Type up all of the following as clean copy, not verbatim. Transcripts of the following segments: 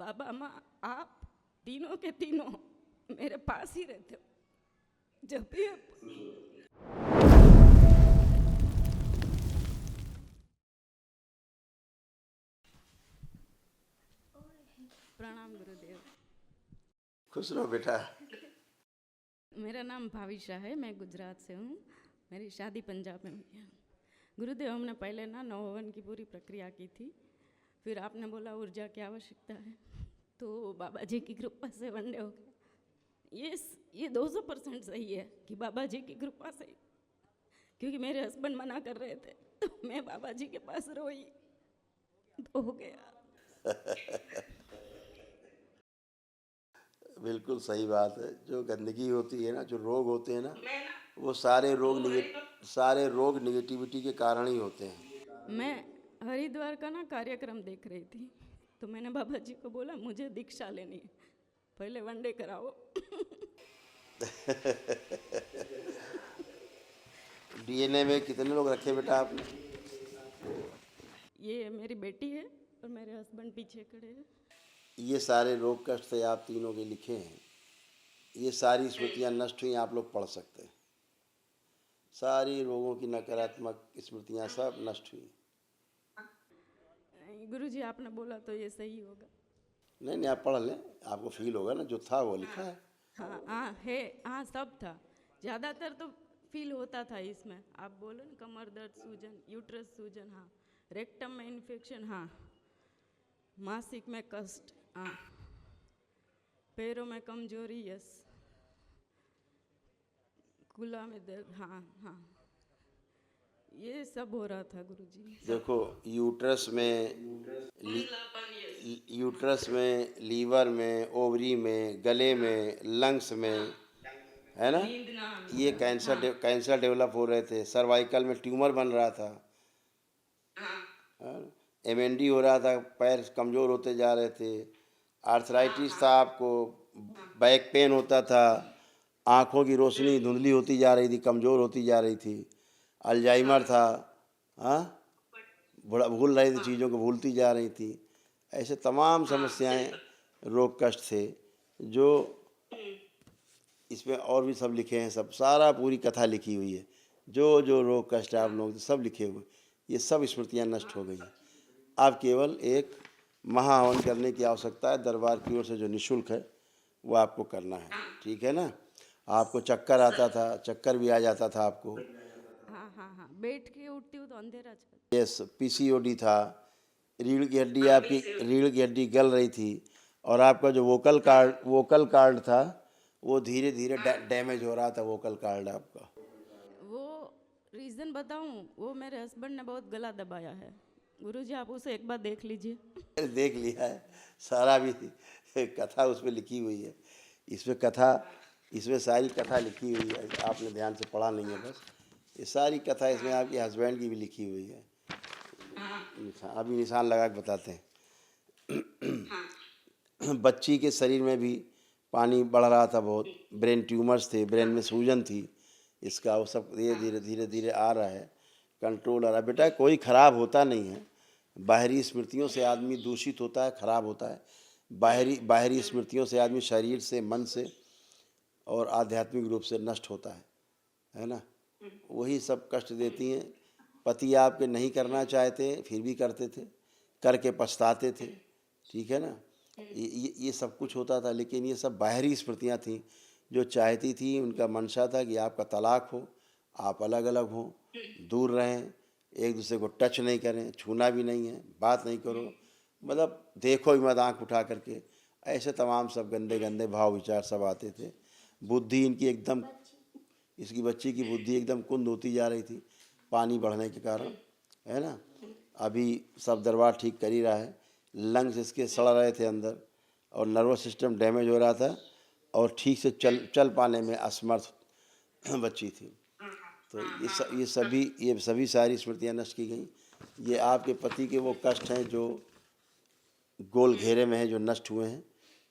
बाबा माँ आप तीनों के तीनों मेरे पास ही रहते हो। जब भी प्रणाम गुरुदेव। खुश रहो बेटा। मेरा नाम भाविशा है, मैं गुजरात से हूँ। मेरी शादी पंजाब में हुई है। गुरुदेव, हमने पहले ना नवोवन की पूरी प्रक्रिया की थी, फिर आपने बोला ऊर्जा की आवश्यकता है, तो बाबा जी की कृपा से वनडे हो गया। ये 200% सही है कि बाबा जी की कृपा से, क्योंकि मेरे हस्बैंड मना कर रहे थे तो मैं बाबा जी के पास रोई तो हो गया। बिल्कुल सही बात है। जो गंदगी होती है ना, जो रोग होते हैं ना, वो सारे रोग निगेटिविटी के कारण ही होते हैं। मैं हरिद्वार का ना कार्यक्रम देख रही थी, तो मैंने बाबा जी को बोला मुझे दीक्षा लेनी है, पहले वनडे कराओ। डीएनए में कितने लोग रखे बेटा आपने? ये मेरी बेटी है और मेरे हस्बैंड पीछे खड़े हैं। ये सारे रोग कष्ट थे आप तीनों के लिखे हैं। ये सारी स्मृतियाँ नष्ट हुई, आप लोग पढ़ सकते हैं। सारी रोगों की नकारात्मक स्मृतियाँ सब नष्ट हुई। गुरुजी आपने बोला तो ये सही होगा। नहीं नहीं, आप पढ़ लें, आपको फील होगा ना, जो था वो लिखा है। हाँ हाँ है, हाँ सब था। ज़्यादातर तो फील होता था इसमें। आप बोलो ना, कमर दर्द, सूजन, यूट्रस सूजन, हाँ, रेक्टम में इन्फेक्शन, हाँ, मासिक में कष्ट, हाँ, पैरों में कमजोरी, यस, कुला में दर्द, हाँ हाँ, ये सब हो रहा था गुरुजी। देखो, यूट्रस में, लीवर में, ओवरी में, गले में, लंग्स में, है ना, ये कैंसर डेवलप हो रहे थे। सर्वाइकल में ट्यूमर बन रहा था, एमएनडी हो रहा था, पैर कमज़ोर होते जा रहे थे। आर्थराइटिस था आपको, बैक पेन होता था, आँखों की रोशनी धुंधली होती जा रही थी, कमज़ोर होती जा रही थी। अल्जाइमर था, हाँ, भूल रही थी, चीज़ों को भूलती जा रही थी। ऐसे तमाम समस्याएं, रोग कष्ट थे जो इसमें और भी सब लिखे हैं। सब सारा पूरी कथा लिखी हुई है। जो जो रोग कष्ट आप लोग सब लिखे हुए, ये सब स्मृतियाँ नष्ट हो गई हैं। अब केवल एक महाहवन करने की आवश्यकता है। दरबार की ओर से जो निःशुल्क है वो आपको करना है, ठीक है ना। आपको चक्कर आता था, चक्कर भी आ जाता था आपको। हाँ हाँ हाँ, बैठ के उठती हूँ तो अंधेरा यस, पीसीओडी था, रीढ़ की हड्डी, आपकी रीढ़ की हड्डी गल रही थी, और आपका जो वोकल कार्ड था वो धीरे धीरे डैमेज हो रहा था। वोकल कार्ड आपका, वो रीज़न बताऊँ, वो मेरे हस्बैंड ने बहुत गला दबाया है। गुरुजी आप उसे एक बार देख लीजिए। देख लिया है सारा, भी कथा उसमें लिखी हुई है। इसमें सारी कथा लिखी हुई है। आपने ध्यान से पढ़ा नहीं है बस। ये सारी कथा इसमें आपके हस्बैंड की भी लिखी हुई है। अभी निशान लगा के बताते हैं। बच्ची के शरीर में भी पानी बढ़ रहा था बहुत, ब्रेन ट्यूमर्स थे, ब्रेन में सूजन थी। इसका वो सब धीरे धीरे आ रहा है, कंट्रोल आ रहा है। बेटा कोई ख़राब होता नहीं है, बाहरी स्मृतियों से आदमी दूषित होता है, ख़राब होता है। बाहरी स्मृतियों से आदमी शरीर से, मन से और आध्यात्मिक रूप से नष्ट होता है ना। वही सब कष्ट देती हैं। पति आपके नहीं करना चाहते फिर भी करते थे, करके पछताते थे, ठीक है ना। ये सब कुछ होता था, लेकिन ये सब बाहरी स्मृतियाँ थीं जो चाहती थी। उनका मंशा था कि आपका तलाक हो, आप अलग अलग हों, दूर रहें, एक दूसरे को टच नहीं करें, छूना भी नहीं है, बात नहीं करो, मतलब देखो भी मत आँख उठा करके। ऐसे तमाम सब गंदे गंदे भाव विचार सब आते थे। बुद्धि इनकी एकदम, इसकी बच्ची की बुद्धि एकदम कुंद होती जा रही थी पानी बढ़ने के कारण, है ना। अभी सब दरबार ठीक कर ही रहा है। लंग्स इसके सड़ रहे थे अंदर, और नर्वस सिस्टम डैमेज हो रहा था, और ठीक से चल पाने में असमर्थ बच्ची थी। तो ये सभी सारी स्मृतियाँ नष्ट की गई। ये आपके पति के वो कष्ट हैं जो गोल घेरे में हैं, जो नष्ट हुए हैं।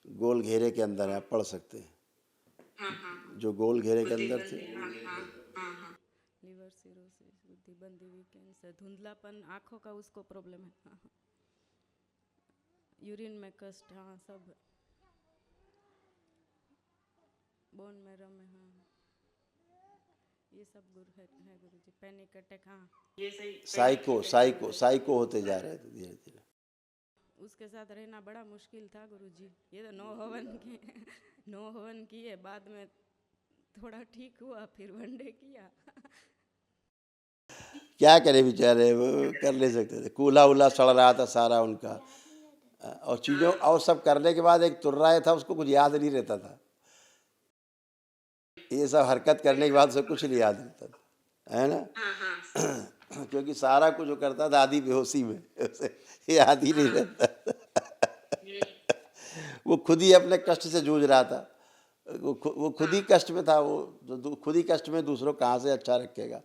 गोल घेरे के अंदर है, आप पढ़ सकते हैं जो गोल घेरे के अंदर थे। लिवर सिरोसिस, बुद्धि बंदी हुई, कैंसर, धुंधलापन, आँखों का उसको प्रॉब्लम है। हाँ हाँ, यूरिन में कष्ट, हाँ सब, बोन मैरो में, हाँ ये सब गुरु है गुरुजी। पैनिक अटैक, हाँ ये सही। साइको साइको साइको होते जा रहे थे धीरे धीरे। उसके साथ रहना बड़ा मुश्किल था गुरुजी। ये तो 9 हवन की 9 हवन किए, बाद में थोड़ा ठीक हुआ, फिर वनडे किया। क्या करे बेचारे, वो कर नहीं सकते थे, कूल्हा उल्हा सड़ रहा था सारा उनका, और चीज़ों और सब करने के बाद एक तुर्राए था, उसको कुछ याद नहीं रहता था। ये सब हरकत करने के बाद उसे कुछ नहीं याद रहता था, है ना। क्योंकि सारा कुछ जो करता था आधी बेहोशी में, उसे याद ही नहीं रहता। वो खुद ही अपने कष्ट से जूझ रहा था, वो खुद ही कष्ट में था, वो जो खुद ही कष्ट में दूसरों कहाँ से अच्छा रखेगा।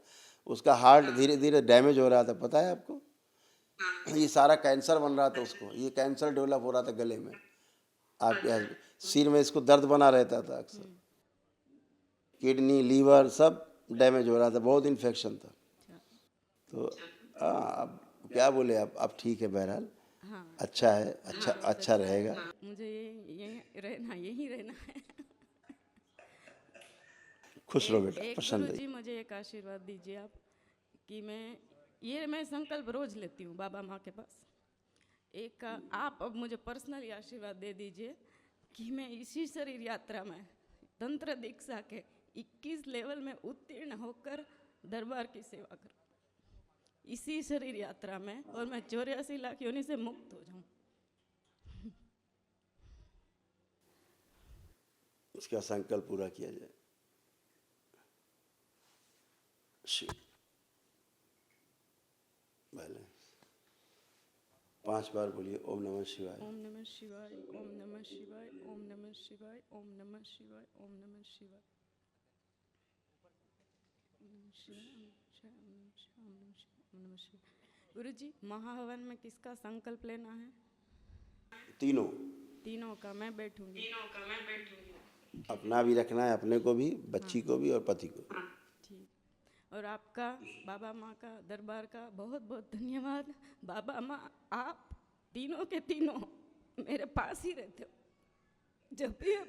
उसका हार्ट धीरे धीरे डैमेज हो रहा था, पता है आपको। ये सारा कैंसर बन रहा था उसको, ये कैंसर डेवलप हो रहा था गले में, आपके सिर में इसको दर्द बना रहता था अक्सर, किडनी लीवर सब डैमेज हो रहा था, बहुत इन्फेक्शन था। तो अब क्या बोले, अब ठीक है बहरहाल, हाँ अच्छा है, अच्छा रहेगा। मुझे यही रहना है। खुश रहो बेटा, एक प्रसन्न गुरुजी रहिए। मुझे एक आशीर्वाद दीजिए आप, कि मैं संकल्प रोज लेती हूँ बाबा माँ के पास। एक आप अब मुझे पर्सनली आशीर्वाद दे दीजिए कि मैं इसी शरीर यात्रा में तंत्र दीक्षा के 21 लेवल में उत्तीर्ण होकर दरबार की सेवा करूं, इसी शरीर यात्रा में, और मैं 84 लाख योनि से मुक्त हो जाऊं। इसका संकल्प पूरा किया जाए। शिव पहले 5 बार बोलिए, ओम नमः शिवाय, ओम नमः शिवाय, ओम नमः शिवाय, ओम नमः शिवाय, ओम नमः शिवाय, ओम नमः शिवाय, गुरुजी महाहवन में किसका संकल्प लेना है? तीनों का। मैं बैठूंगी। अपना भी रखना है, अपने को भी, बच्ची को भी और पति को भी। ठीक। और आपका, बाबा माँ का, दरबार का बहुत बहुत धन्यवाद। बाबा माँ, आप तीनों के तीनों मेरे पास ही रहते हो। जब भी आप